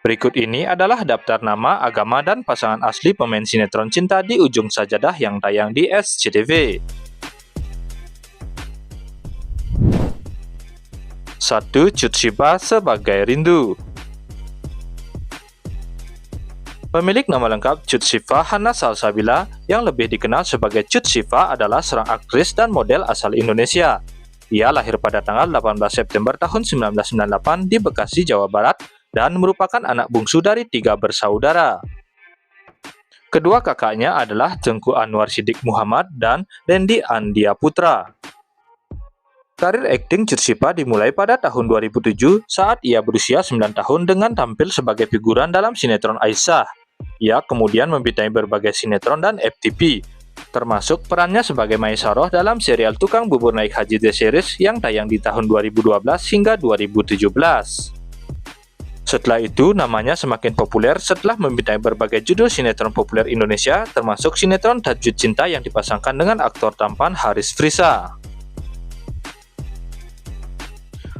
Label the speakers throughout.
Speaker 1: Berikut ini adalah daftar nama, agama, dan pasangan asli pemain sinetron Cinta di Ujung Sajadah yang tayang di SCTV. 1. Cut Syifa sebagai Rindu. Pemilik nama lengkap Cut Syifa Hana Salsabila, yang lebih dikenal sebagai Cut Syifa, adalah seorang aktris dan model asal Indonesia. Ia lahir pada tanggal 18 September tahun 1998 di Bekasi, Jawa Barat, dan merupakan anak bungsu dari 3 bersaudara. Kedua kakaknya adalah Tengku Anwar Siddiq Muhammad dan Randy Andia Putra. Karir akting Cut Syifa dimulai pada tahun 2007 saat ia berusia 9 tahun dengan tampil sebagai figuran dalam sinetron Aisyah. Ia kemudian membintangi berbagai sinetron dan FTV, termasuk perannya sebagai Maisarah dalam serial Tukang Bubur Naik Haji The Series yang tayang di tahun 2012 hingga 2017. Setelah itu, namanya semakin populer setelah membintangi berbagai judul sinetron populer Indonesia, termasuk sinetron Tajwid Cinta yang dipasangkan dengan aktor tampan Haris Frisa.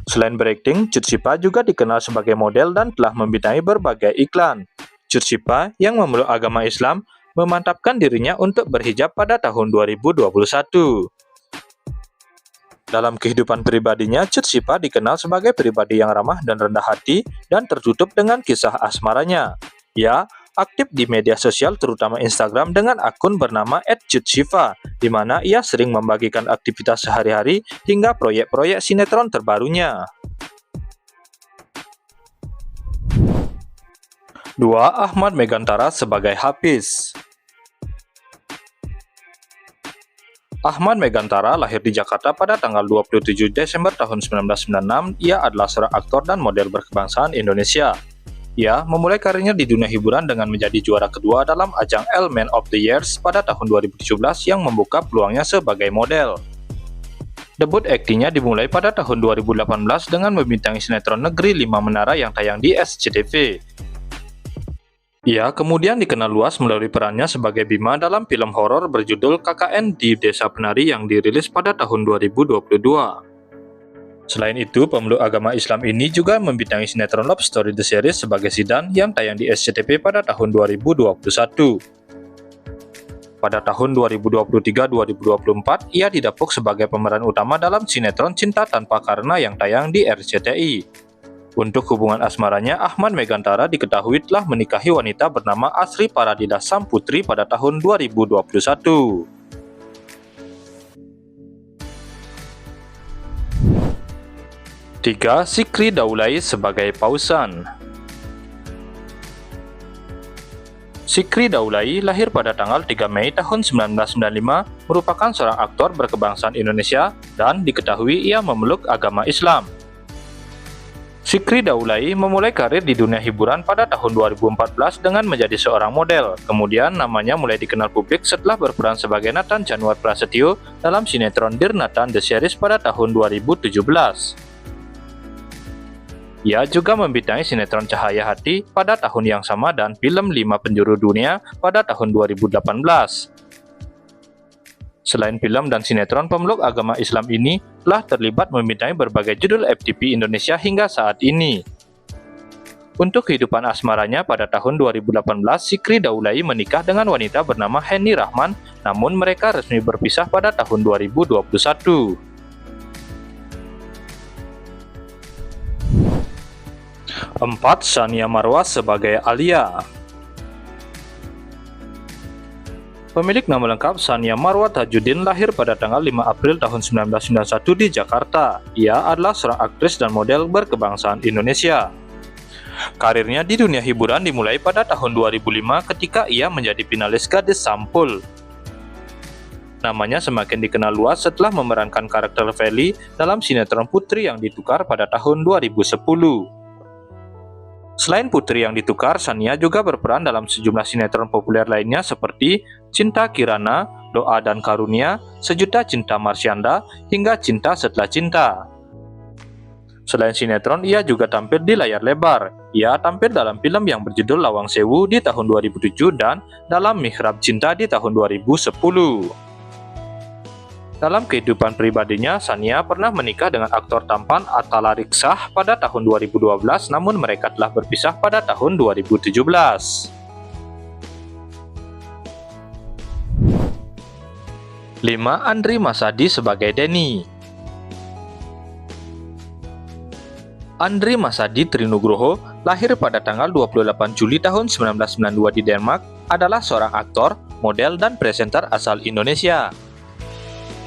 Speaker 1: Selain berakting, Cut Syifa juga dikenal sebagai model dan telah membintangi berbagai iklan. Cut Syifa yang memeluk agama Islam memantapkan dirinya untuk berhijab pada tahun 2021. Dalam kehidupan pribadinya, Cut Syifa dikenal sebagai pribadi yang ramah dan rendah hati dan tertutup dengan kisah asmaranya. Ia aktif di media sosial terutama Instagram dengan akun bernama @cutsyifa, di mana ia sering membagikan aktivitas sehari-hari hingga proyek-proyek sinetron terbarunya. 2. Ahmad Megantara sebagai Hafiz. Ahmad Megantara lahir di Jakarta pada tanggal 27 Desember tahun 1996. Ia adalah seorang aktor dan model berkebangsaan Indonesia. Ia memulai karirnya di dunia hiburan dengan menjadi juara kedua dalam ajang Elle Man of the Years pada tahun 2017 yang membuka peluangnya sebagai model. Debut aktingnya dimulai pada tahun 2018 dengan membintangi sinetron Negeri 5 Menara yang tayang di SCTV. Ia kemudian dikenal luas melalui perannya sebagai Bima dalam film horor berjudul KKN di Desa Penari yang dirilis pada tahun 2022. Selain itu, pemeluk agama Islam ini juga membintangi sinetron Love Story The Series sebagai Zidan yang tayang di SCTV pada tahun 2021. Pada tahun 2023-2024, ia didapuk sebagai pemeran utama dalam sinetron Cinta Tanpa Karena yang tayang di RCTI. Untuk hubungan asmaranya, Ahmad Megantara diketahui telah menikahi wanita bernama Asri Paradida Samputri pada tahun 2021. 3. Sikri Daulay sebagai Pausan. Sikri Daulay lahir pada tanggal 3 Mei tahun 1995, merupakan seorang aktor berkebangsaan Indonesia dan diketahui ia memeluk agama Islam. Sikri Daulay memulai karir di dunia hiburan pada tahun 2014 dengan menjadi seorang model. Kemudian namanya mulai dikenal publik setelah berperan sebagai Nathan Januar Prasetyo dalam sinetron Dear Nathan The Series pada tahun 2017. Ia juga membintangi sinetron Cahaya Hati pada tahun yang sama dan film 5 Penjuru Dunia pada tahun 2018. Selain film dan sinetron, pemeluk agama Islam ini telah terlibat membintangi berbagai judul FTV Indonesia hingga saat ini. Untuk kehidupan asmaranya pada tahun 2018, Sikri Daulay menikah dengan wanita bernama Henny Rahman, namun mereka resmi berpisah pada tahun 2021. 4. Sania Marwah sebagai Alia. Pemilik nama lengkap Sania Marwah Tajuddin lahir pada tanggal 5 April tahun 1991 di Jakarta. Ia adalah seorang aktris dan model berkebangsaan Indonesia. Karirnya di dunia hiburan dimulai pada tahun 2005 ketika ia menjadi finalis Gadis Sampul. Namanya semakin dikenal luas setelah memerankan karakter Feli dalam sinetron Putri yang Ditukar pada tahun 2010. Selain Putri yang Ditukar, Sania juga berperan dalam sejumlah sinetron populer lainnya seperti Cinta Kirana, Doa dan Karunia, Sejuta Cinta Marsyanda, hingga Cinta Setelah Cinta. Selain sinetron, ia juga tampil di layar lebar. Ia tampil dalam film yang berjudul Lawang Sewu di tahun 2007 dan dalam Mihrab Cinta di tahun 2010. Dalam kehidupan pribadinya, Sania pernah menikah dengan aktor tampan Atala Riksah pada tahun 2012, namun mereka telah berpisah pada tahun 2017. 5. Andri Masadi sebagai Denny. Andri Masadi Trinugroho, lahir pada tanggal 28 Juli tahun 1992 di Denmark, adalah seorang aktor, model, dan presenter asal Indonesia.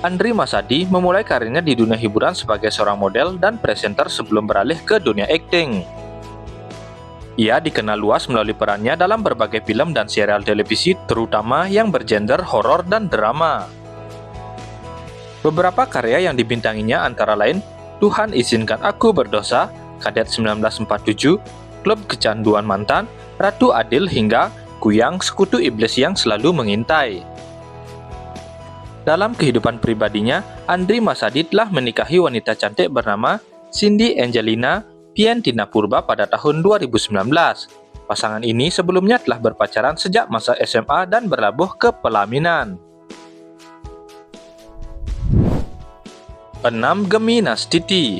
Speaker 1: Andri Masadi memulai karirnya di dunia hiburan sebagai seorang model dan presenter sebelum beralih ke dunia akting. Ia dikenal luas melalui perannya dalam berbagai film dan serial televisi, terutama yang bergenre horor dan drama. Beberapa karya yang dibintanginya antara lain Tuhan Izinkan Aku Berdosa, Kadet 1947, Klub Kecanduan Mantan, Ratu Adil, hingga Kuyang, Sekutu Iblis yang Selalu Mengintai. Dalam kehidupan pribadinya, Andri Masadi telah menikahi wanita cantik bernama Cindy Angelina Pientina Purba pada tahun 2019. Pasangan ini sebelumnya telah berpacaran sejak masa SMA dan berlabuh ke pelaminan. 6. Gemi Nastiti.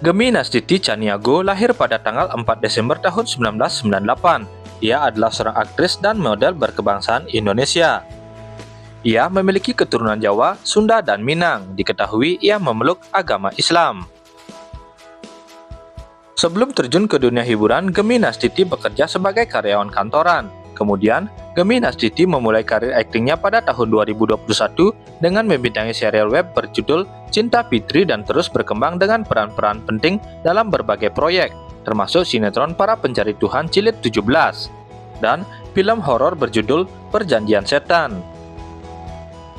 Speaker 1: Gemi Nastiti Caniago lahir pada tanggal 4 Desember tahun 1998. Ia adalah seorang aktris dan model berkebangsaan Indonesia. Ia memiliki keturunan Jawa, Sunda, dan Minang. Diketahui ia memeluk agama Islam. Sebelum terjun ke dunia hiburan, Gemi Nastiti bekerja sebagai karyawan kantoran. Kemudian, Gemi Nastiti memulai karir aktingnya pada tahun 2021 dengan membintangi serial web berjudul Cinta Fitri dan terus berkembang dengan peran-peran penting dalam berbagai proyek, termasuk sinetron Para Pencari Tuhan Jilid 17 dan film horor berjudul Perjanjian Setan.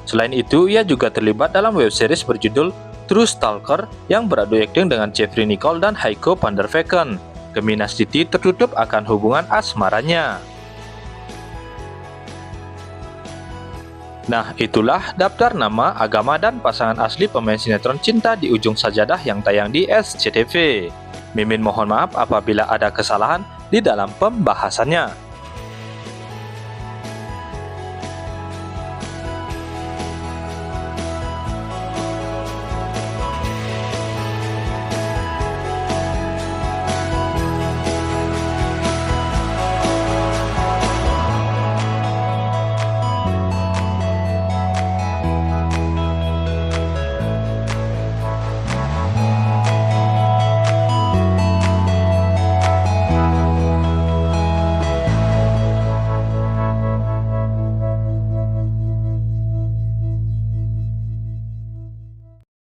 Speaker 1: Selain itu, ia juga terlibat dalam web series berjudul True Stalker yang beradu akting dengan Jeffrey Nicole dan Heiko van der Vecken. Gemi Nastiti tertutup akan hubungan asmaranya. Nah, itulah daftar nama, agama, dan pasangan asli pemain sinetron Cinta di Ujung Sajadah yang tayang di SCTV. Mimin mohon maaf apabila ada kesalahan di dalam pembahasannya.